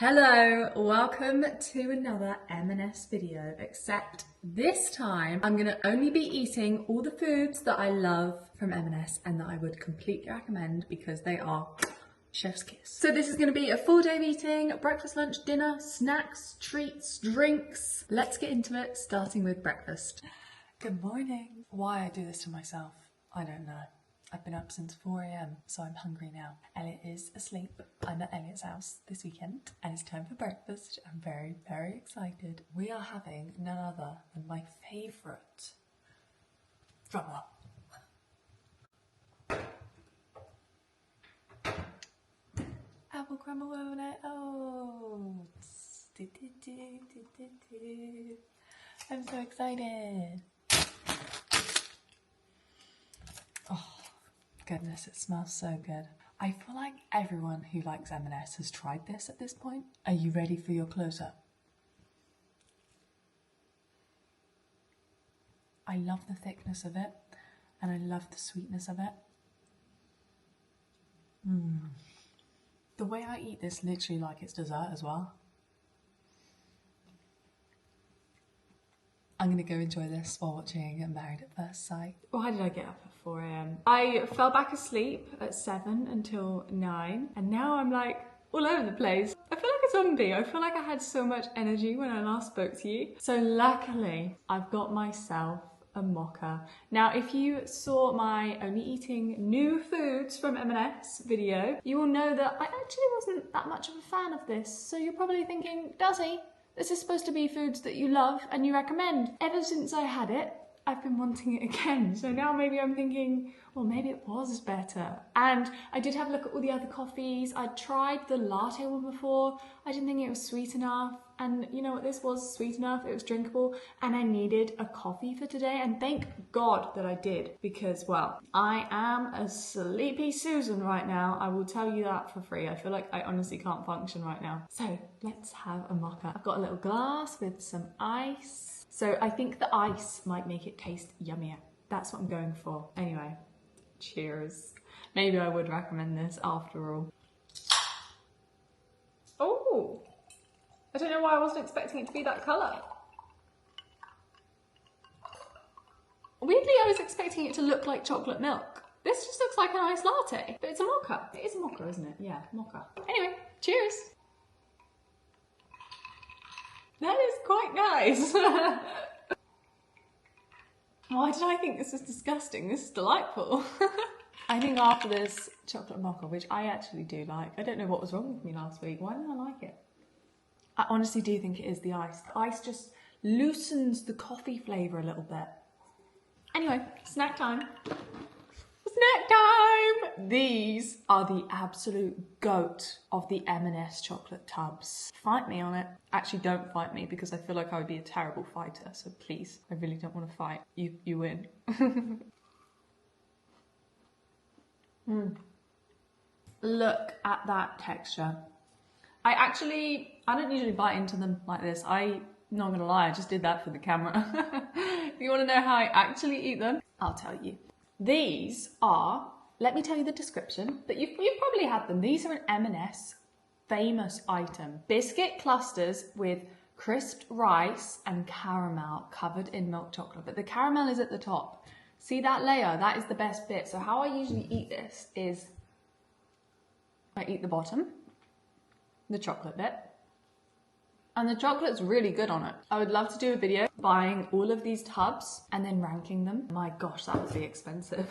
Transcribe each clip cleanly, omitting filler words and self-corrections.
Hello, welcome to another M&S video, except this time I'm going to only be eating all the foods that I love from M&S and that I would completely recommend because they are chef's kiss. So this is going to be a full day of eating, breakfast, lunch, dinner, snacks, treats, drinks. Let's get into it, starting with breakfast. Good morning. Why I do this to myself, I don't know. I've been up since 4 AM, so I'm hungry now. Elliot is asleep. I'm at Elliot's house this weekend, and it's time for breakfast. I'm very, very excited. We are having none other than my favourite drumroll. Apple crumble oats. I'm so excited. Oh. Goodness, it smells so good. I feel like everyone who likes M&S has tried this at this point. Are you ready for your close-up? I love the thickness of it and I love the sweetness of it. The way I eat this, literally like it's dessert as well. I'm gonna go enjoy this while watching Married at First Sight. Why did I get up at 4 AM? I fell back asleep at 7 until 9, and now I'm like all over the place. I feel like a zombie. I feel like I had so much energy when I last spoke to you. So luckily, I've got myself a mocha. Now, if you saw my only eating new foods from M&S video, you will know that I actually wasn't that much of a fan of this. So you're probably thinking, Dazzy, this is supposed to be foods that you love and you recommend. Ever since I had it, I've been wanting it again. So now maybe I'm thinking, well, maybe it was better. And I did have a look at all the other coffees. I tried the latte one before. I didn't think it was sweet enough. And you know what, this was sweet enough, it was drinkable, and I needed a coffee for today, and thank God that I did, because, well, I am a sleepy Susan right now. I will tell you that for free. I feel like I honestly can't function right now. So let's have a mocha. I've got a little glass with some ice. So I think the ice might make it taste yummier. That's what I'm going for. Anyway, cheers. Maybe I would recommend this after all. Oh! I don't know why I wasn't expecting it to be that colour. Weirdly, I was expecting it to look like chocolate milk. This just looks like an iced latte, but it's a mocha. It is a mocha, isn't it? Yeah, mocha. Anyway, cheers. That is quite nice. Why did I think this was disgusting? This is delightful. I think after this chocolate mocha, which I actually do like, I don't know what was wrong with me last week. Why didn't I like it? I honestly do think it is the ice. The ice just loosens the coffee flavour a little bit. Anyway, snack time. Snack time! These are the absolute goat of the M&S chocolate tubs. Fight me on it. Actually, don't fight me because I feel like I would be a terrible fighter. So please, I really don't want to fight. You win. Look at that texture. I don't usually bite into them like this. Not gonna lie, I just did that for the camera. If you wanna know how I actually eat them, I'll tell you. These are, let me tell you the description, but you've probably had them. These are an M&S famous item. Biscuit clusters with crisped rice and caramel covered in milk chocolate, but the caramel is at the top. See that layer? That is the best bit. So how I usually eat this is I eat the bottom, the chocolate bit, and the chocolate's really good on it. I would love to do a video buying all of these tubs and then ranking them. My gosh, that would be expensive.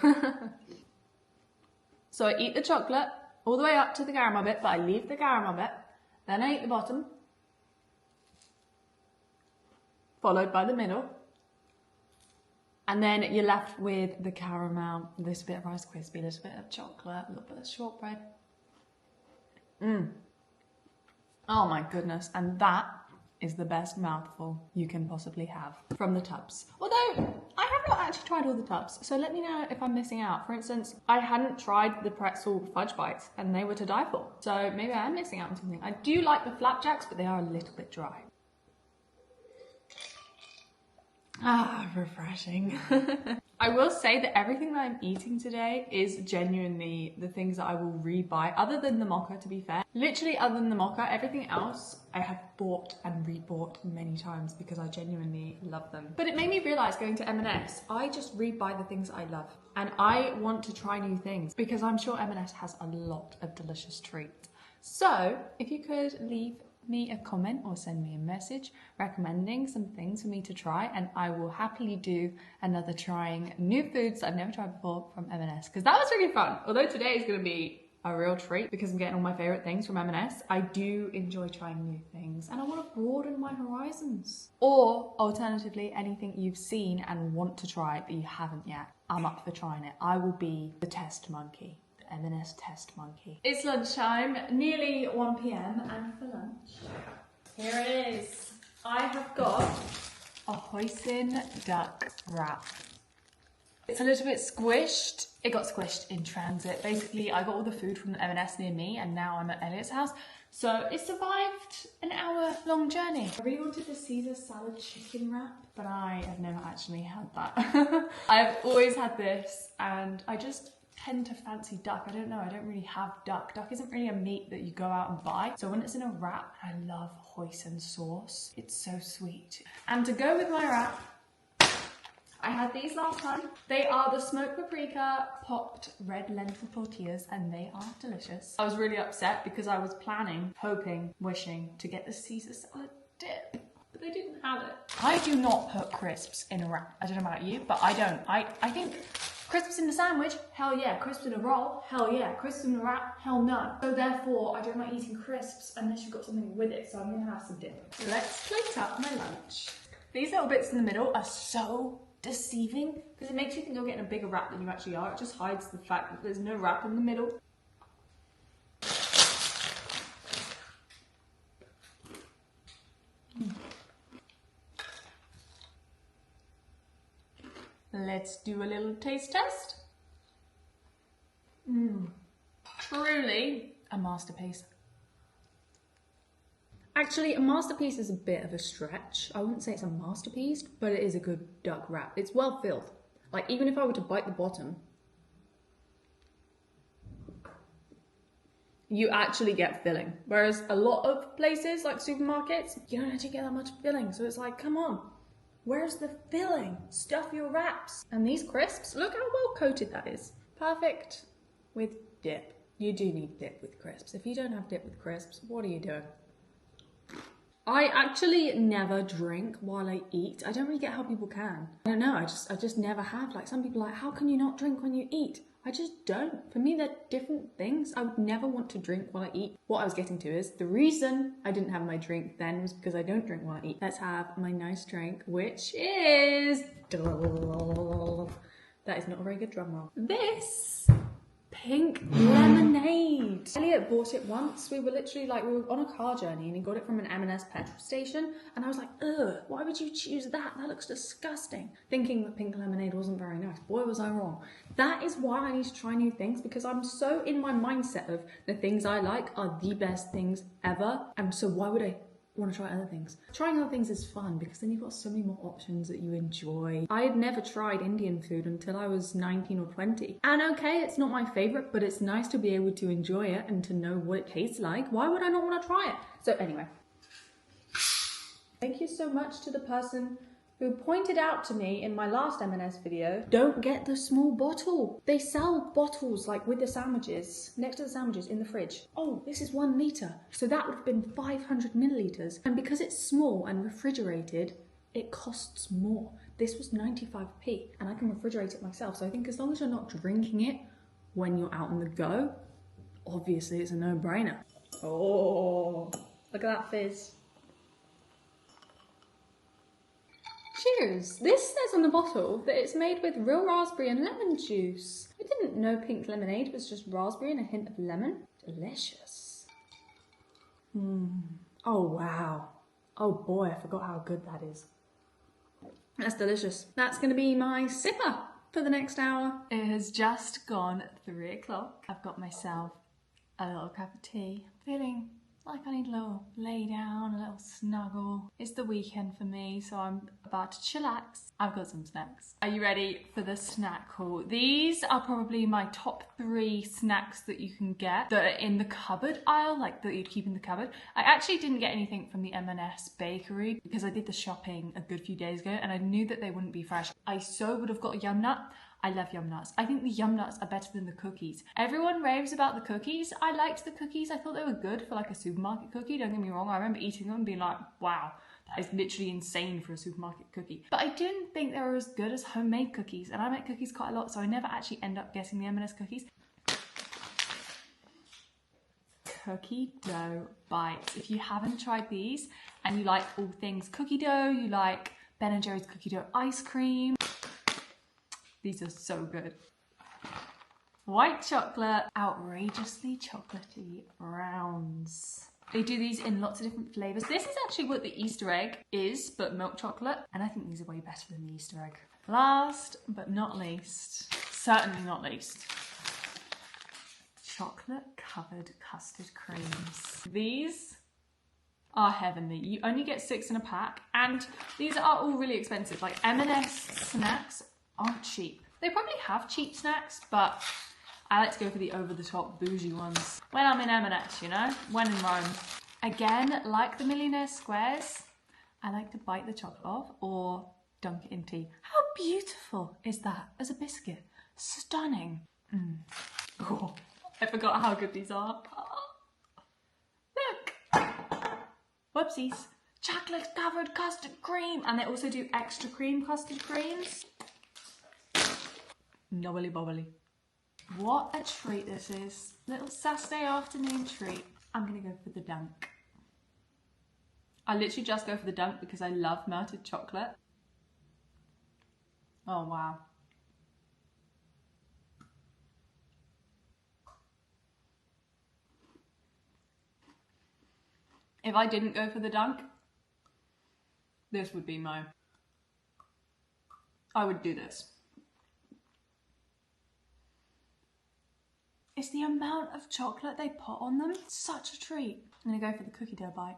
So I eat the chocolate all the way up to the caramel bit, but I leave the caramel bit, then I eat the bottom, followed by the middle, and then you're left with the caramel, a little bit of Rice Krispie, a little bit of chocolate, a little bit of shortbread. Oh my goodness, and that is the best mouthful you can possibly have from the tubs. Although, I have not actually tried all the tubs, so let me know if I'm missing out. For instance, I hadn't tried the pretzel fudge bites, and they were to die for. So maybe I am missing out on something. I do like the flapjacks, but they are a little bit dry. Ah, refreshing. I will say that everything that I'm eating today is genuinely the things that I will rebuy, other than the mocha, to be fair. Literally, other than the mocha, everything else I have bought and rebought many times because I genuinely love them. But it made me realise going to M&S, I just rebuy the things that I love. And I want to try new things because I'm sure M&S has a lot of delicious treats. So if you could leave me a comment or send me a message recommending some things for me to try, and I will happily do another trying new foods that I've never tried before from M&S, because that was really fun. Although today is going to be a real treat because I'm getting all my favourite things from M&S, I do enjoy trying new things and I want to broaden my horizons. Or alternatively, anything you've seen and want to try but you haven't yet, I'm up for trying it. I will be the test monkey. M&S test monkey. It's lunchtime, nearly 1 p.m, and for lunch, here it is. I have got a hoisin duck wrap. It's a little bit squished. It got squished in transit. Basically, I got all the food from the M&S near me, and now I'm at Elliot's house. So it survived an hour-long journey. I really wanted the Caesar salad chicken wrap, but I have never actually had that. I've always had this, and I just tend to fancy duck. I don't know, I don't really have duck. Duck isn't really a meat that you go out and buy. So when it's in a wrap, I love hoisin sauce. It's so sweet. And to go with my wrap, I had these last time. They are the smoked paprika popped red lentil tortillas, and they are delicious. I was really upset because I was planning, hoping, wishing to get the Caesar salad dip, but they didn't have it. I do not put crisps in a wrap. I don't know about you, but I don't. I think crisps in the sandwich, hell yeah. Crisps in a roll, hell yeah. Crisps in a wrap, hell no. So therefore, I don't like eating crisps unless you've got something with it, so I'm gonna have some dip. Let's plate up my lunch. These little bits in the middle are so deceiving because it makes you think you're getting a bigger wrap than you actually are. It just hides the fact that there's no wrap in the middle. Let's do a little taste test. Truly a masterpiece. Actually, a masterpiece is a bit of a stretch. I wouldn't say it's a masterpiece, but it is a good duck wrap. It's well filled. Like, even if I were to bite the bottom, you actually get filling. Whereas a lot of places, like supermarkets, you don't actually get that much filling. So it's like, come on. Where's the filling? Stuff your wraps. And these crisps, look how well coated that is. Perfect with dip. You do need dip with crisps. If you don't have dip with crisps, what are you doing? I actually never drink while I eat. I don't really get how people can. I don't know, I just never have. Like, some people are like, how can you not drink when you eat? I just don't. For me, they're different things. I would never want to drink while I eat. What I was getting to is, the reason I didn't have my drink then was because I don't drink while I eat. Let's have my nice drink, which is... That is not a very good drum roll. This pink lemonade. Elliot bought it once. We were literally like, we were on a car journey and he got it from an M&S petrol station, and I was like, ugh, why would you choose that? That looks disgusting. Thinking that pink lemonade wasn't very nice. Boy, was I wrong. That is why I need to try new things, because I'm so in my mindset of the things I like are the best things ever. And so why would I want to try other things? Trying other things is fun because then you've got so many more options that you enjoy. I had never tried Indian food until I was 19 or 20. And okay, it's not my favorite, but it's nice to be able to enjoy it and to know what it tastes like. Why would I not want to try it? So anyway, thank you so much to the person who pointed out to me in my last M&S video, don't get the small bottle. They sell bottles like with the sandwiches, next to the sandwiches in the fridge. Oh, this is 1 litre. So that would have been 500 millilitres. And because it's small and refrigerated, it costs more. This was 95p and I can refrigerate it myself. So I think as long as you're not drinking it when you're out on the go, obviously it's a no-brainer. Oh, look at that fizz. Cheers! This says on the bottle that it's made with real raspberry and lemon juice. I didn't know pink lemonade was just raspberry and a hint of lemon. Delicious. Oh wow. Oh boy, I forgot how good that is. That's delicious. That's gonna be my sipper for the next hour. It has just gone 3 o'clock. I've got myself a little cup of tea. Feeling Like I need a little lay down, a little snuggle. It's the weekend for me, so I'm about to chillax. I've got some snacks. Are you ready for the snack haul? These are probably my top 3 snacks that you can get that are in the cupboard aisle, like that you'd keep in the cupboard. I actually didn't get anything from the M&S bakery because I did the shopping a good few days ago and I knew that they wouldn't be fresh. I so would have got a Yum Nut. I love Yum Nuts. I think the Yum Nuts are better than the cookies. Everyone raves about the cookies. I liked the cookies. I thought they were good for like a supermarket cookie. Don't get me wrong. I remember eating them and being like, wow, that is literally insane for a supermarket cookie. But I didn't think they were as good as homemade cookies. And I make cookies quite a lot, so I never actually end up getting the M&S cookies. Cookie dough bites. If you haven't tried these and you like all things cookie dough, you like Ben & Jerry's cookie dough ice cream, these are so good. White chocolate, outrageously chocolatey rounds. They do these in lots of different flavours. This is actually what the Easter egg is, but milk chocolate. And I think these are way better than the Easter egg. Last but not least, certainly not least, chocolate covered custard creams. These are heavenly. You only get 6 in a pack, and these are all really expensive. Like M&S snacks aren't cheap. They probably have cheap snacks, but I like to go for the over-the-top bougie ones when I'm in M&S, you know, when in Rome. Again, like the Millionaire Squares, I like to bite the chocolate off or dunk it in tea. How beautiful is that as a biscuit? Stunning. Oh, I forgot how good these are. Look. Whoopsies. Chocolate covered custard cream. And they also do extra cream custard creams. Nobbly bobbly. What a treat this is. Little Saturday afternoon treat. I'm gonna go for the dunk. I literally just go for the dunk because I love melted chocolate. Oh wow. If I didn't go for the dunk, this would be my... I would do this. It's the amount of chocolate they put on them. It's such a treat. I'm gonna go for the cookie dough bite.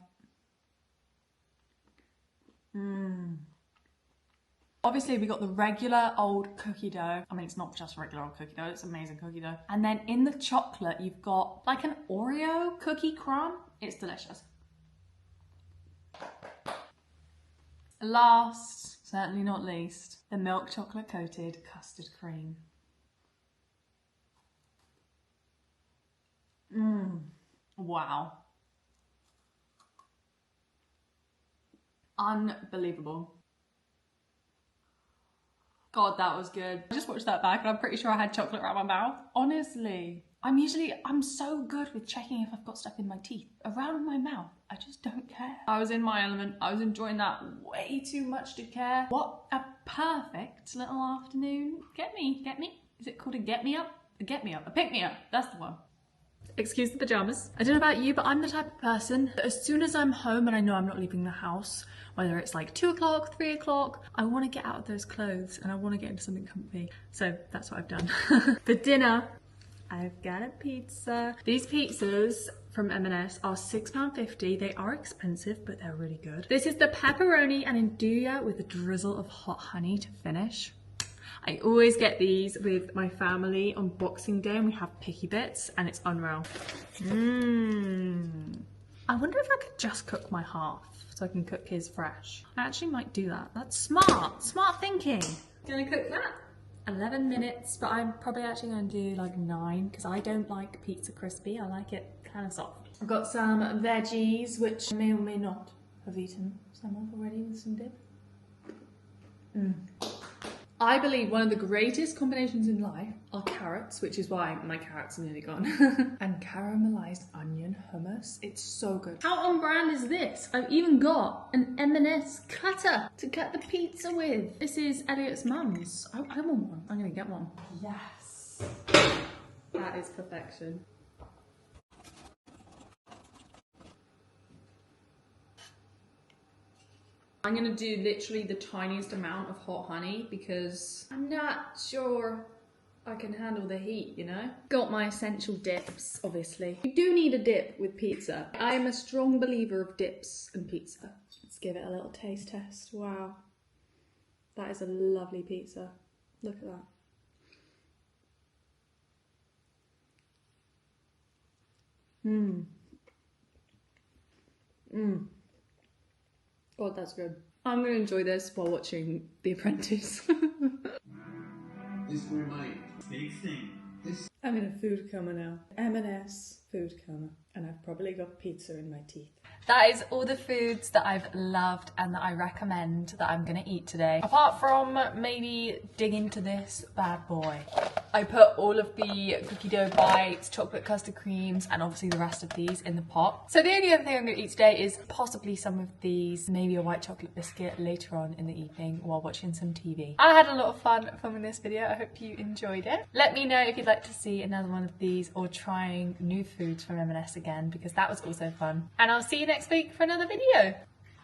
Obviously we got the regular old cookie dough. I mean, it's not just regular old cookie dough, it's amazing cookie dough. And then in the chocolate, you've got like an Oreo cookie crumb. It's delicious. Last, certainly not least, the milk chocolate coated custard cream. Wow. Unbelievable. God, that was good. I just watched that back and I'm pretty sure I had chocolate around my mouth. Honestly, I'm so good with checking if I've got stuff in my teeth. Around my mouth, I just don't care. I was in my element. I was enjoying that way too much to care. What a perfect little afternoon. Get me. Is it called a get me up? A get me up, a pick me up. That's the one. Excuse the pajamas. I don't know about you, but I'm the type of person that as soon as I'm home and I know I'm not leaving the house, whether it's like 2 o'clock, 3 o'clock, I want to get out of those clothes and I want to get into something comfy. So that's what I've done. For dinner, I've got a pizza. These pizzas from M&S are £6.50. They are expensive, but they're really good. This is the pepperoni and andouille with a drizzle of hot honey to finish. I always get these with my family on Boxing Day and we have picky bits and it's unreal. I wonder if I could just cook my half so I can cook his fresh. I actually might do that. That's smart thinking. Gonna cook that 11 minutes, but I'm probably actually gonna do like 9 because I don't like pizza crispy. I like it kind of soft. I've got some veggies, which I may or may not have eaten some of already with some dip. I believe one of the greatest combinations in life are carrots, which is why my carrots are nearly gone, and caramelized onion hummus. It's so good. How on brand is this? I've even got an M&S cutter to cut the pizza with. This is Elliot's mum's. I want one. I'm gonna get one. Yes. That is perfection. I'm gonna do literally the tiniest amount of hot honey because I'm not sure I can handle the heat, you know? Got my essential dips, obviously. You do need a dip with pizza. I am a strong believer of dips and pizza. Let's give it a little taste test. Wow. That is a lovely pizza. Look at that. Mmm. Mmm. God, that's good. I'm going to enjoy this while watching The Apprentice. This is where my steaks thing. I'm in a food coma now. M&S food coma. And I've probably got pizza in my teeth. That is all the foods that I've loved and that I recommend that I'm gonna eat today. Apart from maybe dig into this bad boy. I put all of the cookie dough bites, chocolate custard creams, and obviously the rest of these in the pot. So the only other thing I'm gonna eat today is possibly some of these, maybe a white chocolate biscuit later on in the evening while watching some TV. I had a lot of fun filming this video. I hope you enjoyed it. Let me know if you'd like to see another one of these or trying new foods from M&S again, because that was also fun. And I'll see you next week for another video.